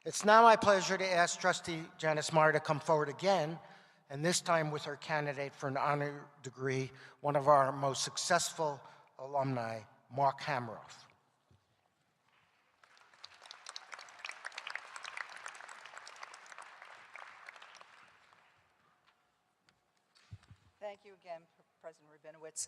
It's now my pleasure to ask Trustee Janice Meyer to come forward again, and this time with her candidate for an honor degree, one of our most successful alumni, Mark Hamroff. Thank you again, President Rabinowitz.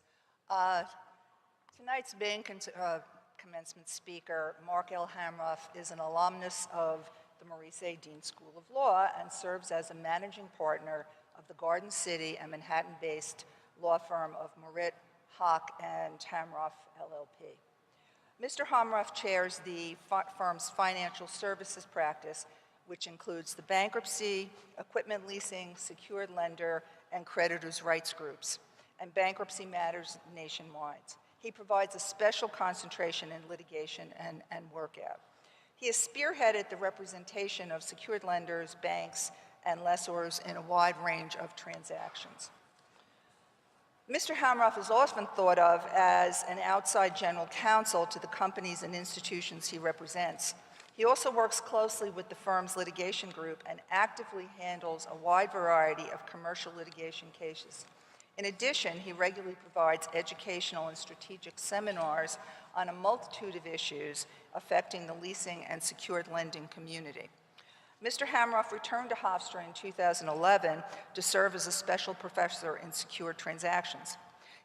Tonight's main commencement speaker, Mark L. Hamroff, is an alumnus of the Maurice Deane School of Law and serves as a managing partner of the Garden City and Manhattan-based law firm of Moritz, Hock, and Hamroff, LLP. Mr. Hamroff chairs the firm's financial services practice, which includes the bankruptcy, equipment leasing, secured lender, and creditors' rights groups, and bankruptcy matters nationwide. He provides a special concentration in litigation and workout. He has spearheaded the representation of secured lenders, banks, and lessors in a wide range of transactions. Mr. Hamroff is often thought of as an outside general counsel to the companies and institutions he represents. He also works closely with the firm's litigation group and actively handles a wide variety of commercial litigation cases. In addition, he regularly provides educational and strategic seminars on a multitude of issues affecting the leasing and secured lending community. Mr. Hamroff returned to Hofstra in 2011 to serve as a special professor in secured transactions.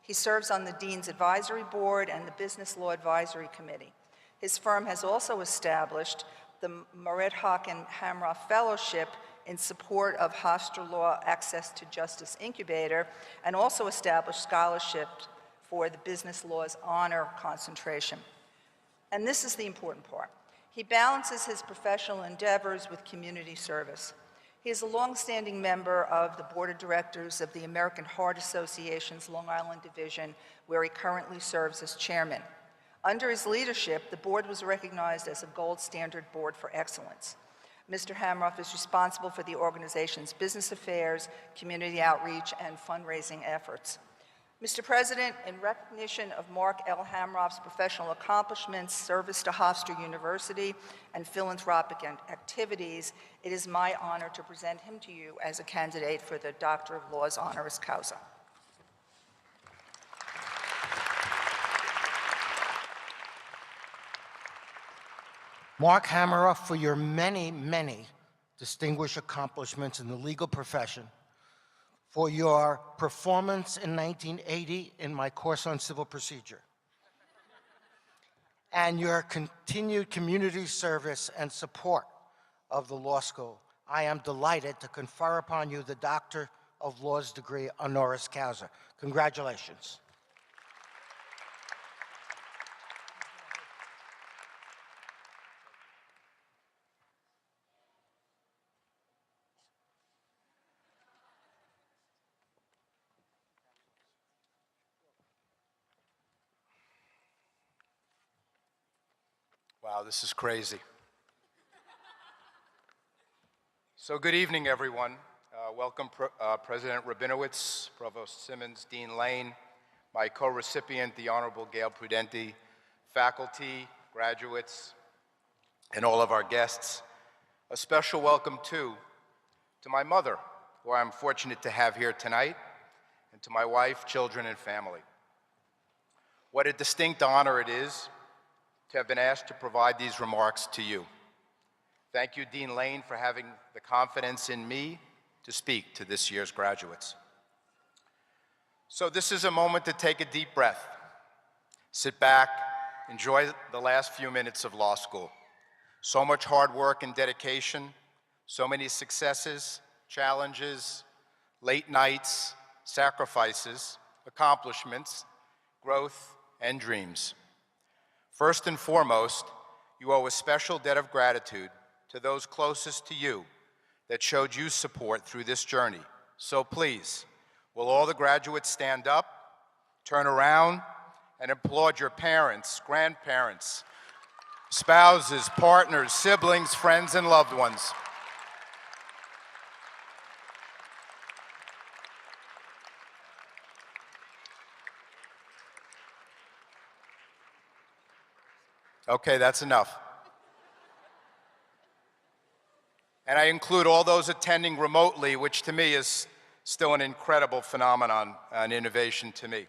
He serves on the Dean's Advisory Board and the Business Law Advisory Committee. His firm has also established the Moritz, Hock, and Hamroff Fellowship in support of Hofstra Law Access to Justice Incubator, and also established scholarships for the Business Law's Honor Concentration. And this is the important part. He balances his professional endeavors with community service. He is a longstanding member of the Board of Directors of the American Heart Association's Long Island Division, where he currently serves as chairman. Under his leadership, the board was recognized as a gold standard board for excellence. Mr. Hamroff is responsible for the organization's business affairs, community outreach, and fundraising efforts. Mr. President, in recognition of Mark L. Hamroff's professional accomplishments, service to Hofstra University, and philanthropic activities, it is my honor to present him to you as a candidate for the Doctor of Laws honoris causa. Mark Hamroff, for your many, many distinguished accomplishments in the legal profession, for your performance in 1980 in my course on civil procedure, and your continued community service and support of the law school, I am delighted to confer upon you the Doctor of Laws degree honoris causa. Congratulations. Wow, this is crazy. So good evening, everyone. Welcome, President Rabinowitz, Provost Simmons, Dean Lane, my co-recipient, the Honorable Gail Prudenti, faculty, graduates, and all of our guests. A special welcome, too, to my mother, who I'm fortunate to have here tonight, and to my wife, children, and family. What a distinct honor it is to have been asked to provide these remarks to you. Thank you, Dean Lane, for having the confidence in me to speak to this year's graduates. So this is a moment to take a deep breath, sit back, enjoy the last few minutes of law school. So much hard work and dedication, so many successes, challenges, late nights, sacrifices, accomplishments, growth, and dreams. First and foremost, you owe a special debt of gratitude to those closest to you that showed you support through this journey. So please, will all the graduates stand up, turn around, and applaud your parents, grandparents, spouses, partners, siblings, friends, and loved ones. Okay, that's enough. And I include all those attending remotely, which to me is still an incredible phenomenon and innovation to me.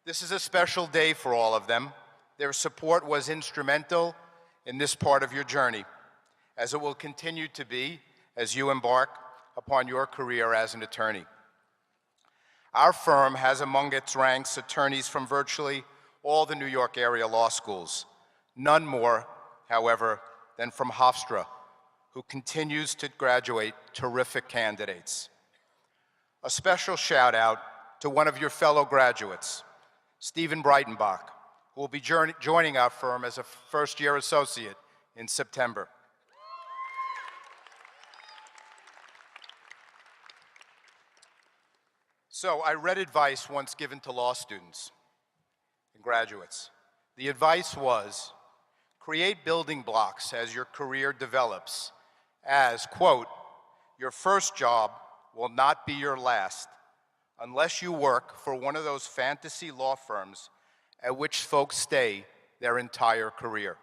This is a special day for all of them. Their support was instrumental in this part of your journey, as it will continue to be as you embark upon your career as an attorney. Our firm has among its ranks attorneys from virtually all the New York area law schools, none more, however, than from Hofstra, who continues to graduate terrific candidates. A special shout out to one of your fellow graduates, Stephen Breitenbach, who will be joining our firm as a first-year associate in September. So I read advice once given to law students and graduates. The advice was, create building blocks as your career develops, as, quote, your first job will not be your last unless you work for one of those fantasy law firms at which folks stay their entire career.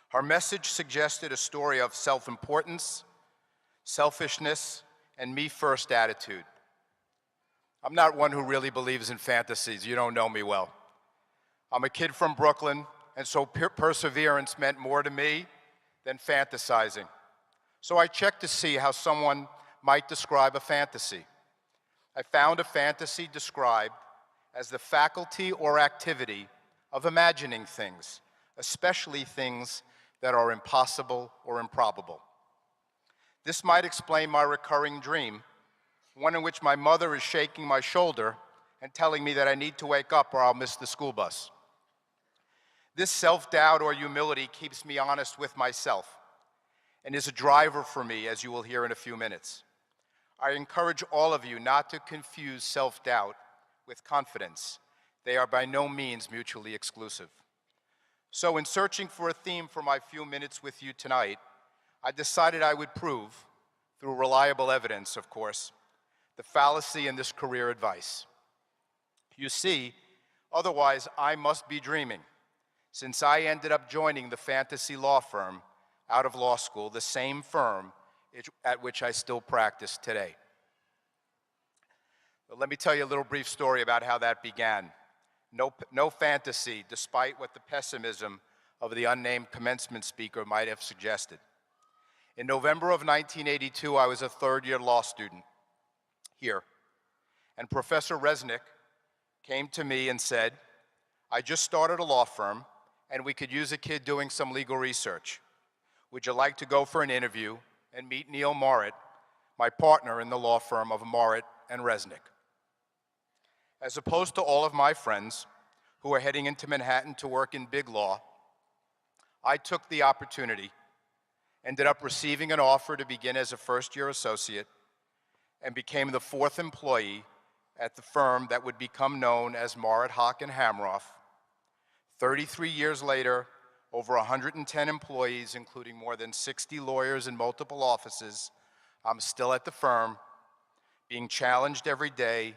Her message suggested a story of self-importance, selfishness, and me-first attitude. I'm not one who really believes in fantasies. You don't know me well. I'm a kid from Brooklyn, and so perseverance meant more to me than fantasizing. So I checked to see how someone might describe a fantasy. I found a fantasy described as the faculty or activity of imagining things, especially things that are impossible or improbable. This might explain my recurring dream, one in which my mother is shaking my shoulder and telling me that I need to wake up or I'll miss the school bus. This self-doubt or humility keeps me honest with myself and is a driver for me, as you will hear in a few minutes. I encourage all of you not to confuse self-doubt with confidence. They are by no means mutually exclusive. So in searching for a theme for my few minutes with you tonight, I decided I would prove, through reliable evidence, of course, the fallacy in this career advice. You see, otherwise I must be dreaming, since I ended up joining the fantasy law firm out of law school, the same firm at which I still practice today. But let me tell you a little brief story about how that began. No fantasy, despite what the pessimism of the unnamed commencement speaker might have suggested. In November of 1982, I was a third-year law student here, and Professor Resnick came to me and said, I just started a law firm, and we could use a kid doing some legal research. Would you like to go for an interview and meet Neil Morit, my partner in the law firm of Morit and Resnick? As opposed to all of my friends who are heading into Manhattan to work in big law, I took the opportunity, ended up receiving an offer to begin as a first-year associate, and became the fourth employee at the firm that would become known as Morit, Hock, and Hamroff. 33 years later, over 110 employees, including more than 60 lawyers in multiple offices, I'm still at the firm, being challenged every day,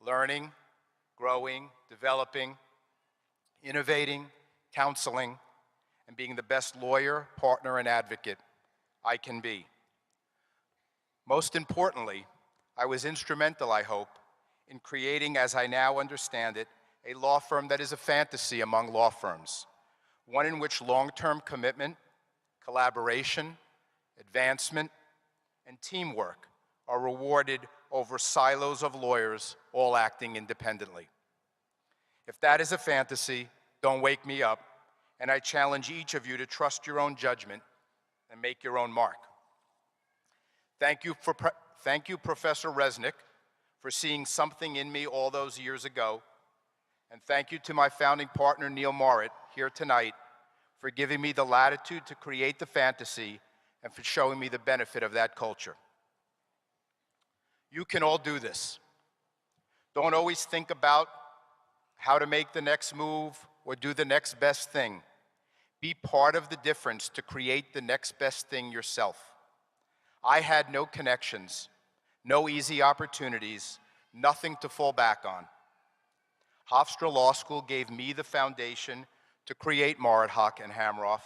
learning, growing, developing, innovating, counseling, and being the best lawyer, partner, and advocate I can be. Most importantly, I was instrumental, I hope, in creating, as I now understand it, a law firm that is a fantasy among law firms, one in which long-term commitment, collaboration, advancement, and teamwork are rewarded over silos of lawyers all acting independently. If that is a fantasy, don't wake me up, and I challenge each of you to trust your own judgment and make your own mark. Thank you, Professor Resnick, for seeing something in me all those years ago, and thank you to my founding partner, Neil Morit, here tonight, for giving me the latitude to create the fantasy and for showing me the benefit of that culture. You can all do this. Don't always think about how to make the next move or do the next best thing. Be part of the difference to create the next best thing yourself. I had no connections, no easy opportunities, nothing to fall back on. Hofstra Law School gave me the foundation to create Morit, Hock, and Hamroff,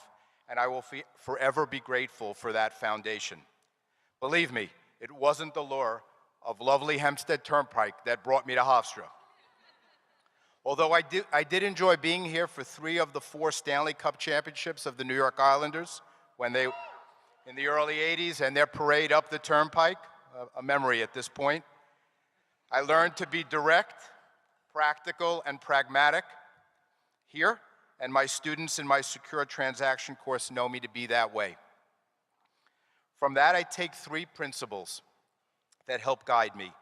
and I will forever be grateful for that foundation. Believe me, it wasn't the lure of lovely Hempstead Turnpike that brought me to Hofstra. Although I did enjoy being here for 3 of the 4 Stanley Cup championships of the New York Islanders when they, in the early 80s, and their parade up the Turnpike, a memory at this point, I learned to be direct, practical, and pragmatic here, and my students in my secure transaction course know me to be that way. From that, I take 3 principles that help guide me.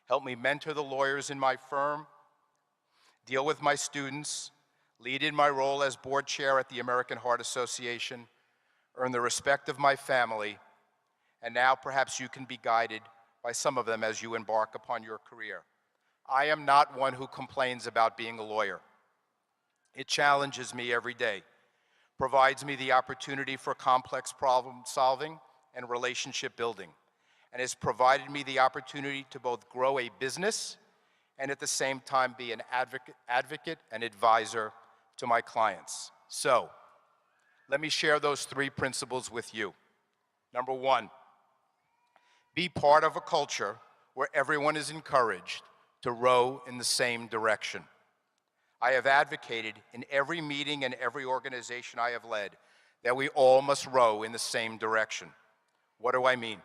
Help me mentor the lawyers in my firm, deal with my students, lead in my role as board chair at the American Heart Association, earn the respect of my family, and now perhaps you can be guided by some of them as you embark upon your career. I am not one who complains about being a lawyer. It challenges me every day, provides me the opportunity for complex problem solving and relationship building, and has provided me the opportunity to both grow a business and at the same time be an advocate and advisor to my clients. So, let me share those 3 principles with you. Number 1, be part of a culture where everyone is encouraged to row in the same direction. I have advocated in every meeting and every organization I have led that we all must row in the same direction. What do I mean?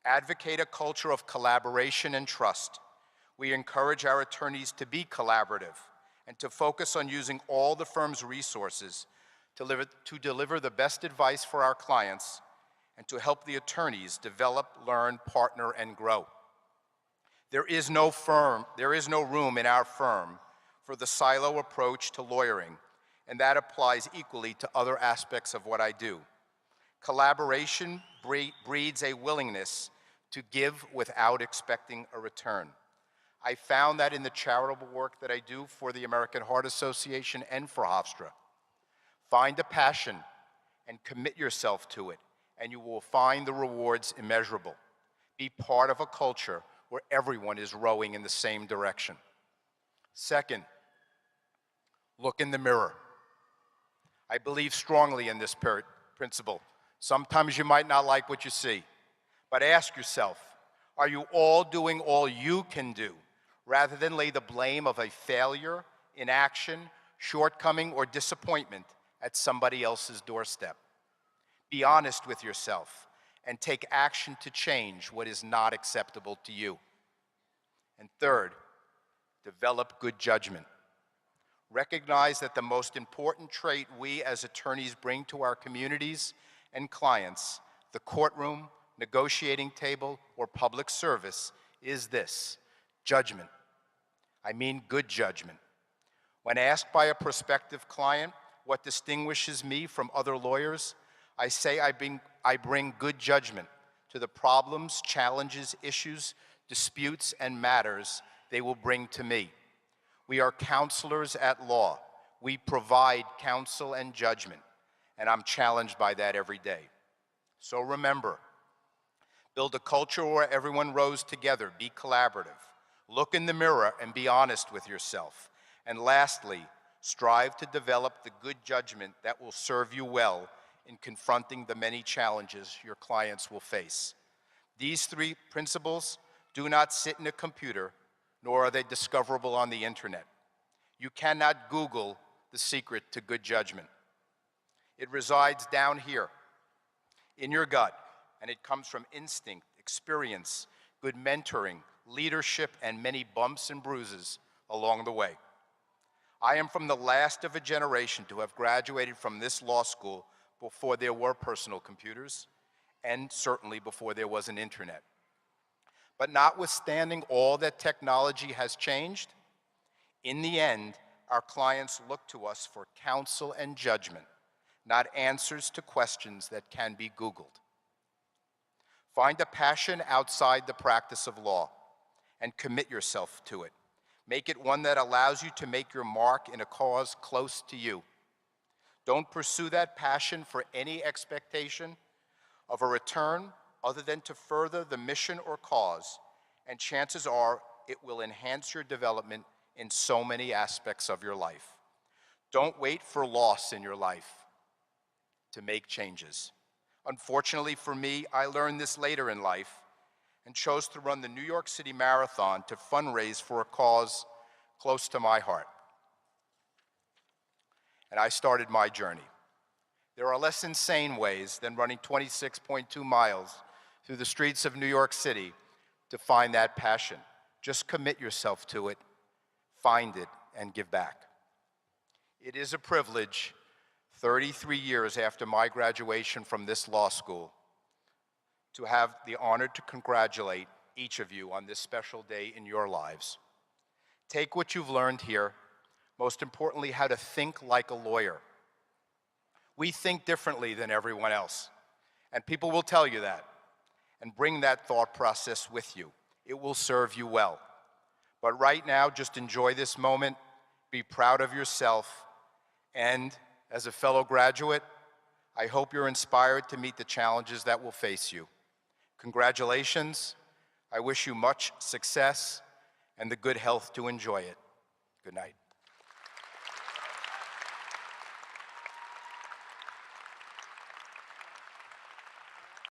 Advocate a culture of collaboration and trust. We encourage our attorneys to be collaborative and to focus on using all the firm's resources to deliver the best advice for our clients and to help the attorneys develop, learn, partner, and grow. There is no room in our firm for the silo approach to lawyering, and that applies equally to other aspects of what I do. Collaboration breeds a willingness to give without expecting a return. I found that in the charitable work that I do for the American Heart Association and for Hofstra. Find a passion and commit yourself to it, and you will find the rewards immeasurable. Be part of a culture where everyone is rowing in the same direction. Second, look in the mirror. I believe strongly in this principle. Sometimes you might not like what you see, but ask yourself, are you all doing all you can do, rather than lay the blame of a failure, inaction, shortcoming, or disappointment at somebody else's doorstep? Be honest with yourself and take action to change what is not acceptable to you. And third, develop good judgment. Recognize that the most important trait we as attorneys bring to our communities and clients, the courtroom, negotiating table, or public service, is this: judgment. I mean good judgment. When asked by a prospective client what distinguishes me from other lawyers, I say I bring good judgment to the problems, challenges, issues, disputes, and matters they will bring to me. We are counselors at law. We provide counsel and judgment, and I'm challenged by that every day. So remember, build a culture where everyone rows together, be collaborative. Look in the mirror and be honest with yourself. And lastly, strive to develop the good judgment that will serve you well in confronting the many challenges your clients will face. These 3 principles do not sit in a computer, nor are they discoverable on the internet. You cannot Google the secret to good judgment. It resides down here, in your gut, and it comes from instinct, experience, good mentoring, leadership, and many bumps and bruises along the way. I am from the last of a generation to have graduated from this law school before there were personal computers, and certainly before there was an internet. But notwithstanding all that technology has changed, in the end, our clients look to us for counsel and judgment, not answers to questions that can be Googled. Find a passion outside the practice of law and commit yourself to it. Make it one that allows you to make your mark in a cause close to you. Don't pursue that passion for any expectation of a return other than to further the mission or cause, and chances are it will enhance your development in so many aspects of your life. Don't wait for loss in your life. to make changes. Unfortunately for me, I learned this later in life and chose to run the New York City Marathon to fundraise for a cause close to my heart. And I started my journey. There are less insane ways than running 26.2 miles through the streets of New York City to find that passion. Just commit yourself to it, find it, and give back. It is a privilege, 33 years after my graduation from this law school, to have the honor to congratulate each of you on this special day in your lives. Take what you've learned here, most importantly, how to think like a lawyer. We think differently than everyone else, and people will tell you that, and bring that thought process with you. It will serve you well. But right now, just enjoy this moment, be proud of yourself, and as a fellow graduate, I hope you're inspired to meet the challenges that will face you. Congratulations. I wish you much success and the good health to enjoy it. Good night.